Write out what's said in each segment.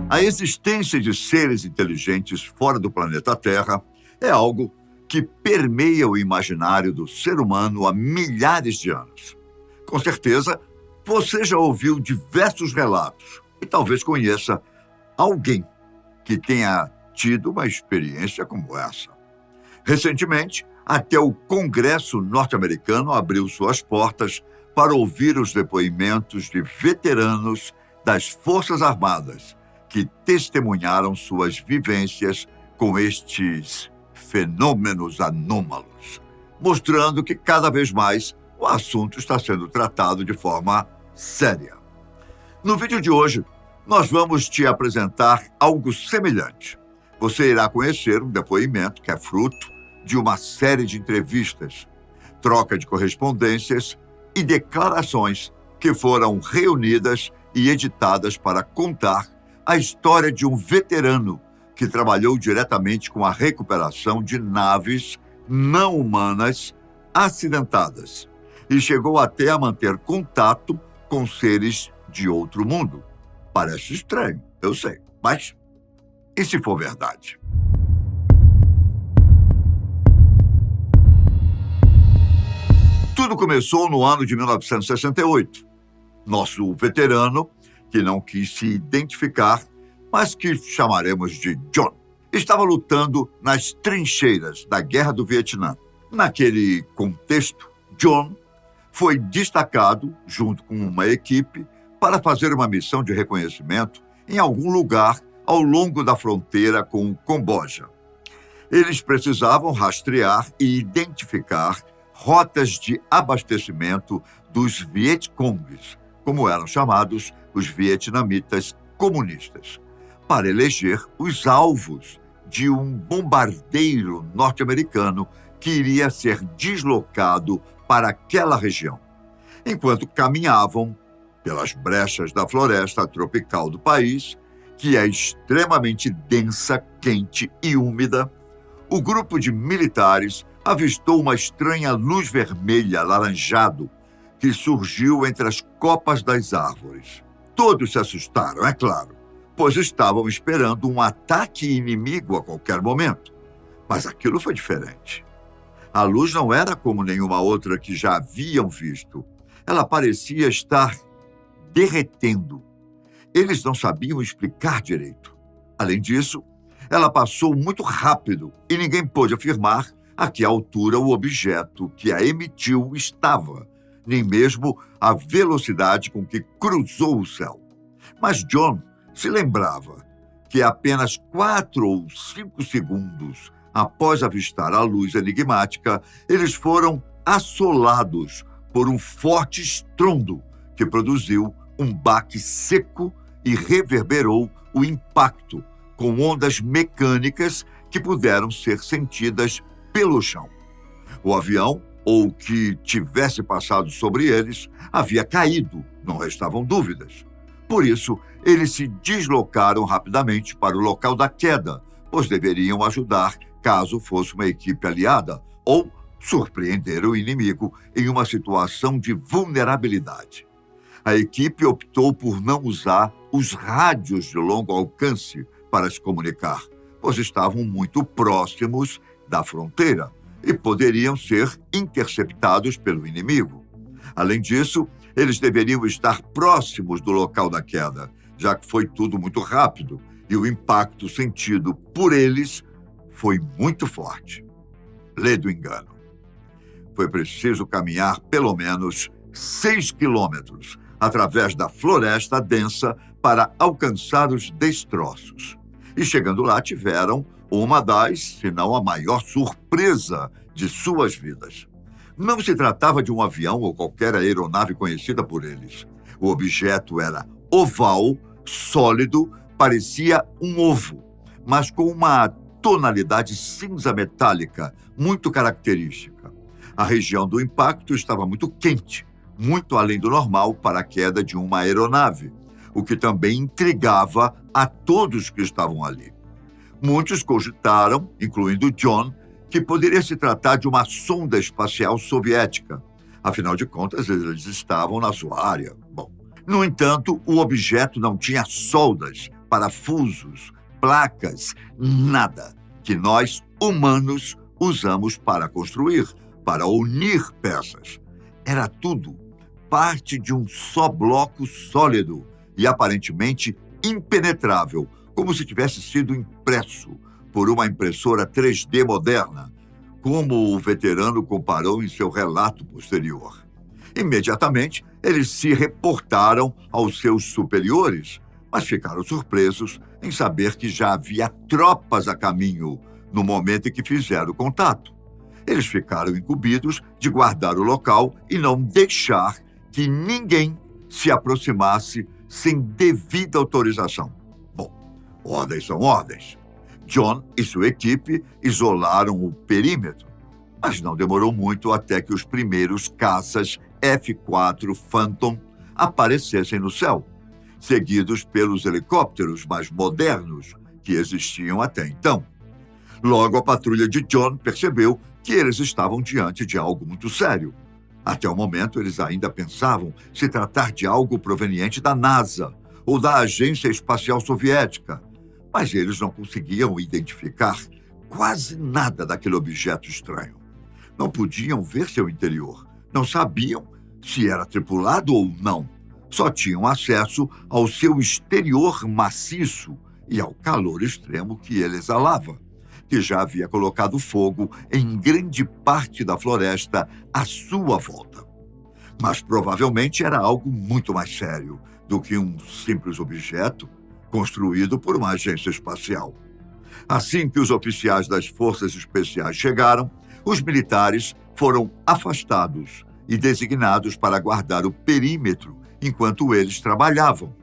A existência de seres inteligentes fora do planeta Terra é algo que permeia o imaginário do ser humano há milhares de anos. Com certeza, você já ouviu diversos relatos e talvez conheça alguém que tenha tido uma experiência como essa. Recentemente, até o Congresso norte-americano abriu suas portas para ouvir os depoimentos de veteranos das Forças Armadas que testemunharam suas vivências com estes fenômenos anômalos, mostrando que cada vez mais o assunto está sendo tratado de forma séria. No vídeo de hoje, nós vamos te apresentar algo semelhante. Você irá conhecer um depoimento que é fruto de uma série de entrevistas, troca de correspondências e declarações que foram reunidas e editadas para contar a história de um veterano que trabalhou diretamente com a recuperação de naves não humanas acidentadas e chegou até a manter contato com seres de outro mundo. Parece estranho, eu sei, mas e se for verdade? Tudo começou no ano de 1968. Nosso veterano, que não quis se identificar, mas que chamaremos de John, estava lutando nas trincheiras da Guerra do Vietnã. Naquele contexto, John foi destacado, junto com uma equipe, para fazer uma missão de reconhecimento em algum lugar ao longo da fronteira com o Camboja. Eles precisavam rastrear e identificar rotas de abastecimento dos Vietcongs, como eram chamados os vietnamitas comunistas, para eleger os alvos de um bombardeiro norte-americano que iria ser deslocado para aquela região. Enquanto caminhavam pelas brechas da floresta tropical do país, que é extremamente densa, quente e úmida, o grupo de militares avistou uma estranha luz vermelha alaranjado que surgiu entre as copas das árvores. Todos se assustaram, é claro, pois estavam esperando um ataque inimigo a qualquer momento. Mas aquilo foi diferente. A luz não era como nenhuma outra que já haviam visto. Ela parecia estar derretendo. Eles não sabiam explicar direito. Além disso, ela passou muito rápido e ninguém pôde afirmar a que altura o objeto que a emitiu estava, nem mesmo a velocidade com que cruzou o céu. Mas John se lembrava que apenas 4 ou 5 segundos após avistar a luz enigmática, eles foram assolados por um forte estrondo que produziu um baque seco e reverberou o impacto com ondas mecânicas que puderam ser sentidas pelo chão. O avião, ou o que tivesse passado sobre eles, havia caído, não restavam dúvidas. Por isso, eles se deslocaram rapidamente para o local da queda, pois deveriam ajudar caso fosse uma equipe aliada ou surpreender o inimigo em uma situação de vulnerabilidade. A equipe optou por não usar os rádios de longo alcance para se comunicar, pois estavam muito próximos da fronteira e poderiam ser interceptados pelo inimigo. Além disso, eles deveriam estar próximos do local da queda, já que foi tudo muito rápido e o impacto sentido por eles foi muito forte. Lê do engano. Foi preciso caminhar pelo menos 6 quilômetros através da floresta densa para alcançar os destroços. E chegando lá tiveram uma das, se não a maior surpresa de suas vidas. Não se tratava de um avião ou qualquer aeronave conhecida por eles. O objeto era oval, sólido, parecia um ovo, mas com uma tonalidade cinza metálica muito característica. A região do impacto estava muito quente, muito além do normal para a queda de uma aeronave, o que também intrigava a todos que estavam ali. Muitos cogitaram, incluindo John, que poderia se tratar de uma sonda espacial soviética. Afinal de contas, eles estavam na sua área. Bom, no entanto, o objeto não tinha soldas parafusos, placas, nada que nós, humanos, usamos para construir, para unir peças. Era tudo parte de um só bloco sólido e aparentemente impenetrável, como se tivesse sido impresso por uma impressora 3D moderna, como o veterano comparou em seu relato posterior. Imediatamente, eles se reportaram aos seus superiores, mas ficaram surpresos em saber que já havia tropas a caminho no momento em que fizeram o contato. Eles ficaram incumbidos de guardar o local e não deixar que ninguém se aproximasse sem devida autorização. Bom, ordens são ordens. John e sua equipe isolaram o perímetro, mas não demorou muito até que os primeiros caças F-4 Phantom aparecessem no céu, seguidos pelos helicópteros mais modernos que existiam até então. Logo, a patrulha de John percebeu que eles estavam diante de algo muito sério. Até o momento, eles ainda pensavam se tratar de algo proveniente da NASA ou da Agência Espacial Soviética, mas eles não conseguiam identificar quase nada daquele objeto estranho. Não podiam ver seu interior, não sabiam se era tripulado ou não. Só tinham acesso ao seu exterior maciço e ao calor extremo que ele exalava, que já havia colocado fogo em grande parte da floresta à sua volta. Mas provavelmente era algo muito mais sério do que um simples objeto construído por uma agência espacial. Assim que os oficiais das forças especiais chegaram, os militares foram afastados e designados para guardar o perímetro enquanto eles trabalhavam.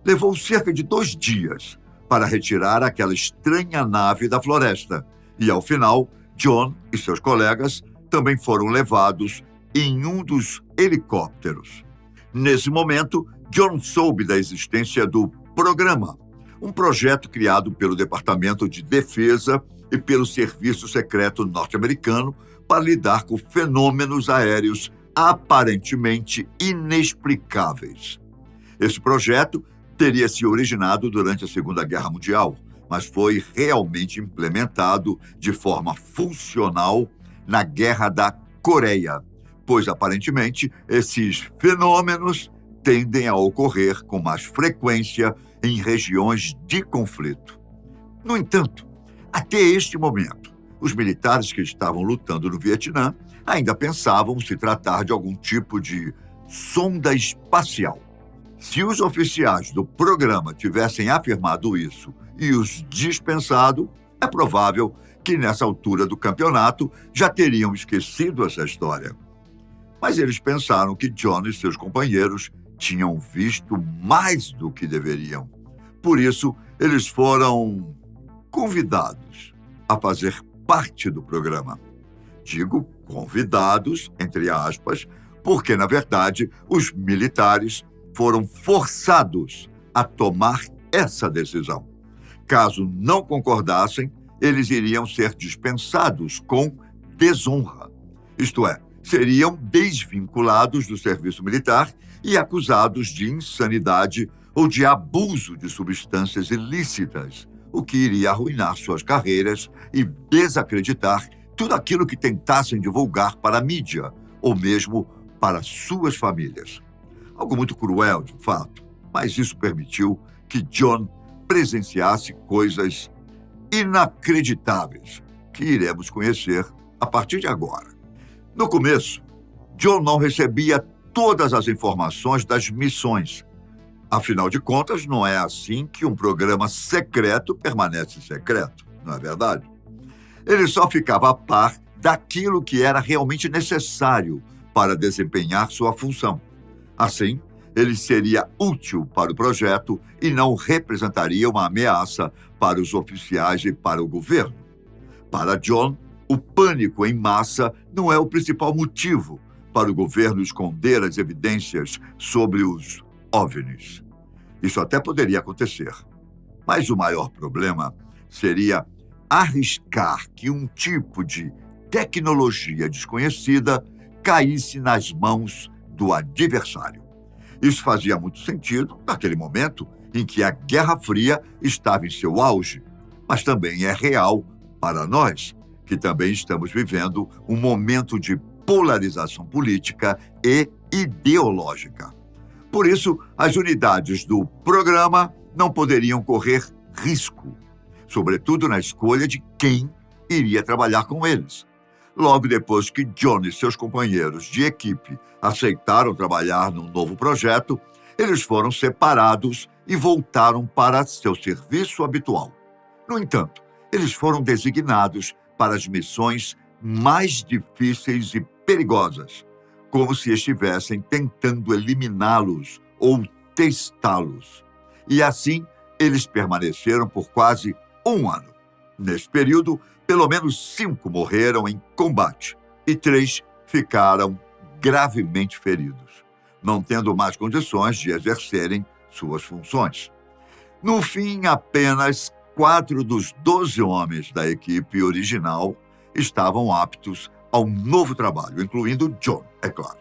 Levou cerca de 2 dias para retirar aquela estranha nave da floresta e, ao final, John e seus colegas também foram levados em um dos helicópteros. Nesse momento, John soube da existência do Programa, um projeto criado pelo Departamento de Defesa e pelo Serviço Secreto norte-americano para lidar com fenômenos aéreos aparentemente inexplicáveis. Esse projeto teria se originado durante a Segunda Guerra Mundial, mas foi realmente implementado de forma funcional na Guerra da Coreia, pois aparentemente esses fenômenos tendem a ocorrer com mais frequência em regiões de conflito. No entanto, até este momento, os militares que estavam lutando no Vietnã ainda pensavam se tratar de algum tipo de sonda espacial. Se os oficiais do programa tivessem afirmado isso e os dispensado, é provável que nessa altura do campeonato já teriam esquecido essa história. Mas eles pensaram que John e seus companheiros tinham visto mais do que deveriam. Por isso, eles foram convidados a fazer parte do programa. Digo convidados, entre aspas, porque, na verdade, os militares foram forçados a tomar essa decisão. Caso não concordassem, eles iriam ser dispensados com desonra. Isto é, seriam desvinculados do serviço militar e acusados de insanidade ou de abuso de substâncias ilícitas, o que iria arruinar suas carreiras e desacreditar tudo aquilo que tentassem divulgar para a mídia ou mesmo para suas famílias. Algo muito cruel, de fato, mas isso permitiu que John presenciasse coisas inacreditáveis que iremos conhecer a partir de agora. No começo, John não recebia todas as informações das missões. Afinal de contas, não é assim que um programa secreto permanece secreto, não é verdade? Ele só ficava a par daquilo que era realmente necessário para desempenhar sua função. Assim, ele seria útil para o projeto e não representaria uma ameaça para os oficiais e para o governo. Para John, o pânico em massa não é o principal motivo para o governo esconder as evidências sobre os OVNIs. Isso até poderia acontecer, mas o maior problema seria arriscar que um tipo de tecnologia desconhecida caísse nas mãos do adversário. Isso fazia muito sentido naquele momento em que a Guerra Fria estava em seu auge, mas também é real para nós, que também estamos vivendo um momento de polarização política e ideológica. Por isso, as unidades do programa não poderiam correr risco, sobretudo na escolha de quem iria trabalhar com eles. Logo depois que John e seus companheiros de equipe aceitaram trabalhar num novo projeto, eles foram separados e voltaram para seu serviço habitual. No entanto, eles foram designados para as missões mais difíceis e perigosas, como se estivessem tentando eliminá-los ou testá-los. E assim, eles permaneceram por quase um ano. Nesse período, pelo menos 5 morreram em combate e 3 ficaram gravemente feridos, não tendo mais condições de exercerem suas funções. No fim, apenas 4 dos 12 homens da equipe original estavam aptos ao novo trabalho, incluindo John, é claro.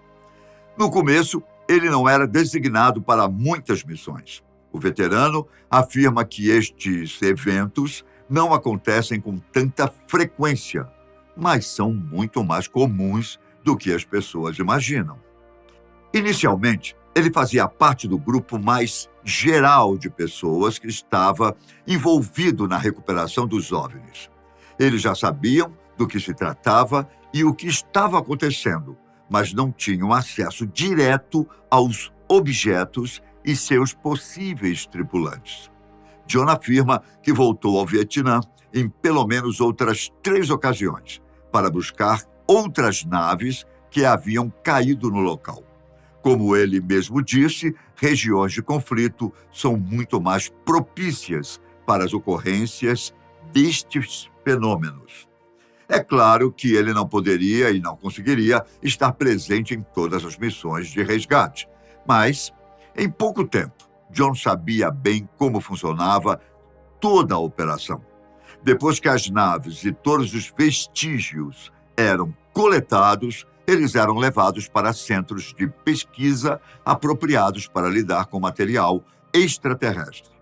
No começo, ele não era designado para muitas missões. O veterano afirma que estes eventos não acontecem com tanta frequência, mas são muito mais comuns do que as pessoas imaginam. Inicialmente, ele fazia parte do grupo mais geral de pessoas que estava envolvido na recuperação dos OVNIs. Eles já sabiam do que se tratava e o que estava acontecendo, mas não tinham acesso direto aos objetos e seus possíveis tripulantes. John afirma que voltou ao Vietnã em pelo menos outras 3 ocasiões para buscar outras naves que haviam caído no local. Como ele mesmo disse, regiões de conflito são muito mais propícias para as ocorrências destes fenômenos. É claro que ele não poderia e não conseguiria estar presente em todas as missões de resgate, mas, em pouco tempo, John sabia bem como funcionava toda a operação. Depois que as naves e todos os vestígios eram coletados, eles eram levados para centros de pesquisa apropriados para lidar com material extraterrestre.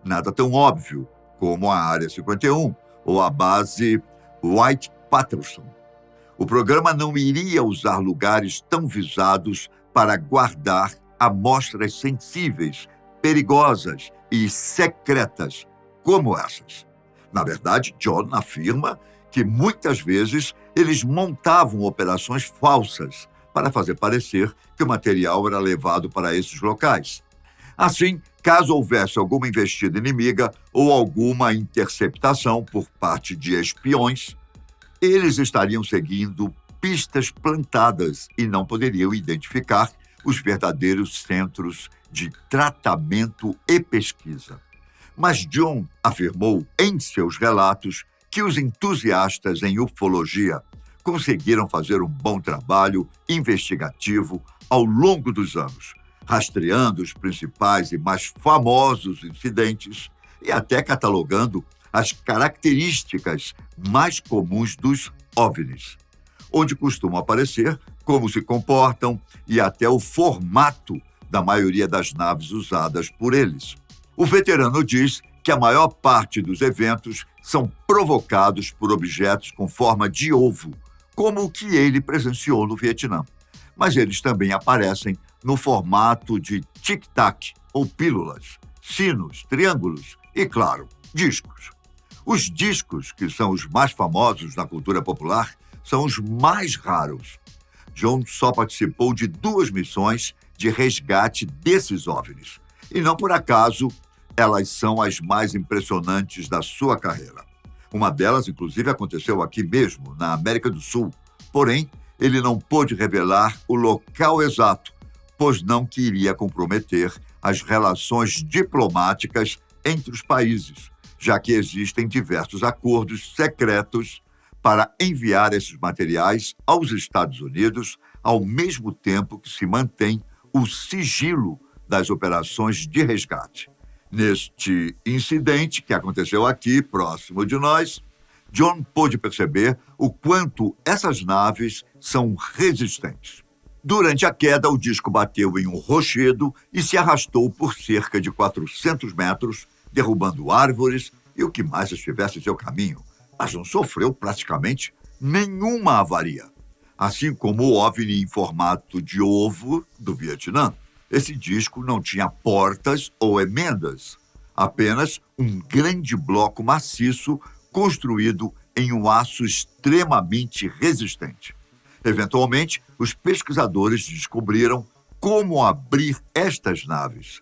Nada tão óbvio como a Área 51 ou a base Wright-Patterson. O programa não iria usar lugares tão visados para guardar amostras sensíveis, perigosas e secretas como essas. Na verdade, John afirma que muitas vezes eles montavam operações falsas para fazer parecer que o material era levado para esses locais. Assim, caso houvesse alguma investida inimiga ou alguma interceptação por parte de espiões, eles estariam seguindo pistas plantadas e não poderiam identificar os verdadeiros centros de tratamento e pesquisa. Mas John afirmou em seus relatos que os entusiastas em ufologia conseguiram fazer um bom trabalho investigativo ao longo dos anos, rastreando os principais e mais famosos incidentes e até catalogando as características mais comuns dos OVNIs, onde costumam aparecer, como se comportam e até o formato da maioria das naves usadas por eles. O veterano diz que a maior parte dos eventos são provocados por objetos com forma de ovo, como o que ele presenciou no Vietnã. Mas eles também aparecem no formato de tic-tac ou pílulas, sinos, triângulos e, claro, discos. Os discos, que são os mais famosos na cultura popular, são os mais raros. John só participou de 2 missões de resgate desses OVNIs. E não por acaso, elas são as mais impressionantes da sua carreira. Uma delas, inclusive, aconteceu aqui mesmo, na América do Sul. Porém, ele não pôde revelar o local exato, pois não queria comprometer as relações diplomáticas entre os países, já que existem diversos acordos secretos para enviar esses materiais aos Estados Unidos, ao mesmo tempo que se mantém o sigilo das operações de resgate. Neste incidente que aconteceu aqui, próximo de nós, John pôde perceber o quanto essas naves são resistentes. Durante a queda, o disco bateu em um rochedo e se arrastou por cerca de 400 metros, derrubando árvores e o que mais estivesse em seu caminho, mas não sofreu praticamente nenhuma avaria. Assim como o OVNI em formato de ovo do Vietnã, esse disco não tinha portas ou emendas, apenas um grande bloco maciço construído em um aço extremamente resistente. Eventualmente, os pesquisadores descobriram como abrir estas naves.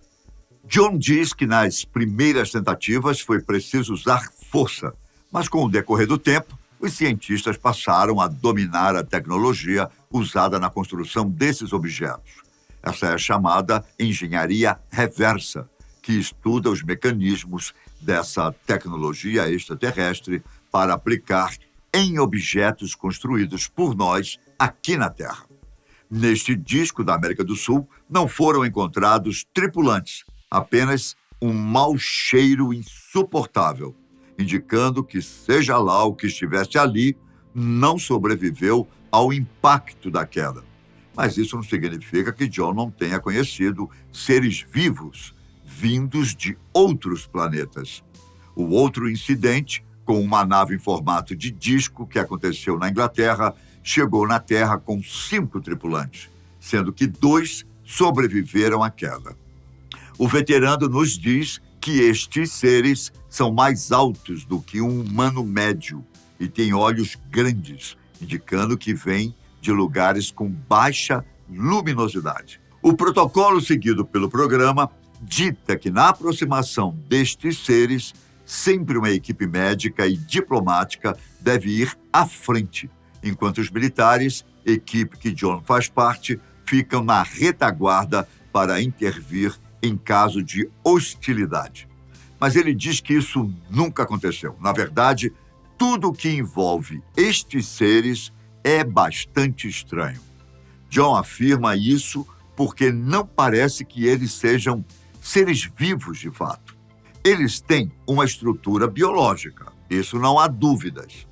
John diz que nas primeiras tentativas foi preciso usar força, mas com o decorrer do tempo, os cientistas passaram a dominar a tecnologia usada na construção desses objetos. Essa é a chamada engenharia reversa, que estuda os mecanismos dessa tecnologia extraterrestre para aplicar em objetos construídos por nós aqui na Terra. Neste disco da América do Sul, não foram encontrados tripulantes, apenas um mau cheiro insuportável, indicando que, seja lá o que estivesse ali, não sobreviveu ao impacto da queda. Mas isso não significa que John não tenha conhecido seres vivos vindos de outros planetas. O outro incidente, com uma nave em formato de disco que aconteceu na Inglaterra, chegou na Terra com 5 tripulantes, sendo que 2 sobreviveram à queda. O veterano nos diz que estes seres são mais altos do que um humano médio e têm olhos grandes, indicando que vêm de lugares com baixa luminosidade. O protocolo seguido pelo programa dita que na aproximação destes seres, sempre uma equipe médica e diplomática deve ir à frente, enquanto os militares, equipe que John faz parte, ficam na retaguarda para intervir em caso de hostilidade. Mas ele diz que isso nunca aconteceu. Na verdade, tudo o que envolve estes seres é bastante estranho. John afirma isso porque não parece que eles sejam seres vivos de fato. Eles têm uma estrutura biológica, isso não há dúvidas.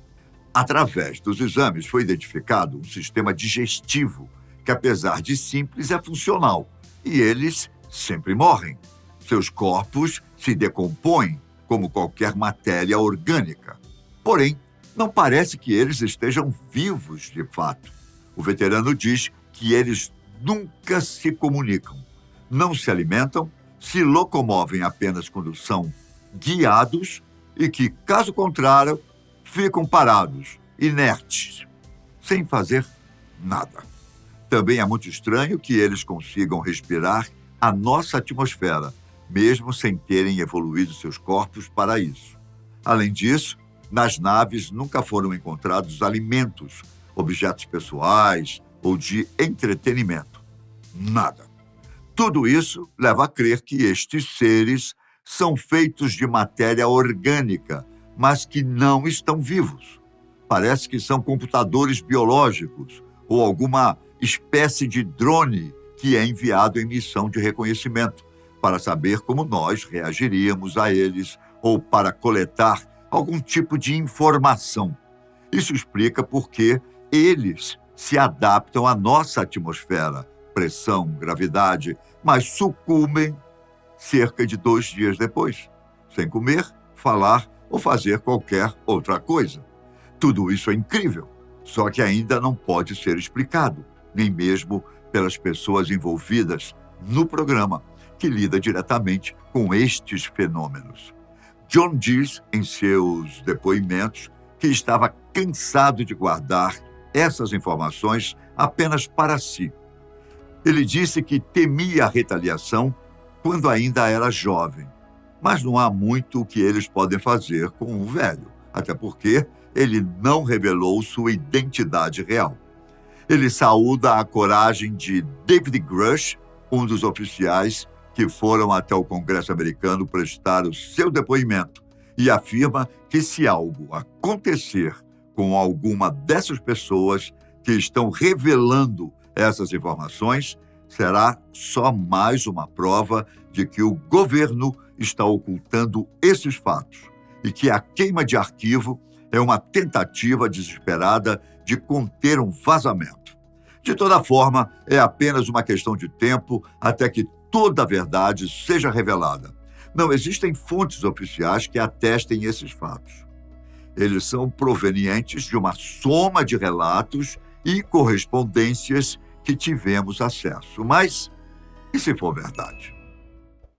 Através dos exames foi identificado um sistema digestivo que, apesar de simples, é funcional. E eles sempre morrem. Seus corpos se decompõem como qualquer matéria orgânica. Porém, não parece que eles estejam vivos de fato. O veterano diz que eles nunca se comunicam, não se alimentam, se locomovem apenas quando são guiados e que, caso contrário, ficam parados, inertes, sem fazer nada. Também é muito estranho que eles consigam respirar a nossa atmosfera, mesmo sem terem evoluído seus corpos para isso. Além disso, nas naves nunca foram encontrados alimentos, objetos pessoais ou de entretenimento. Nada. Tudo isso leva a crer que estes seres são feitos de matéria orgânica, mas que não estão vivos. Parece que são computadores biológicos ou alguma espécie de drone que é enviado em missão de reconhecimento para saber como nós reagiríamos a eles ou para coletar algum tipo de informação. Isso explica por que eles se adaptam à nossa atmosfera, pressão, gravidade, mas sucumbem cerca de 2 dias depois, sem comer, falar ou fazer qualquer outra coisa. Tudo isso é incrível, só que ainda não pode ser explicado, nem mesmo pelas pessoas envolvidas no programa, que lida diretamente com estes fenômenos. John diz em seus depoimentos que estava cansado de guardar essas informações apenas para si. Ele disse que temia a retaliação quando ainda era jovem, mas não há muito o que eles podem fazer com um velho, até porque ele não revelou sua identidade real. Ele saúda a coragem de David Grush, um dos oficiais que foram até o Congresso americano prestar o seu depoimento, e afirma que se algo acontecer com alguma dessas pessoas que estão revelando essas informações, será só mais uma prova de que o governo está ocultando esses fatos e que a queima de arquivo é uma tentativa desesperada de conter um vazamento. De toda forma, é apenas uma questão de tempo até que toda a verdade seja revelada. Não existem fontes oficiais que atestem esses fatos. Eles são provenientes de uma soma de relatos e correspondências que tivemos acesso. Mas, e se for verdade?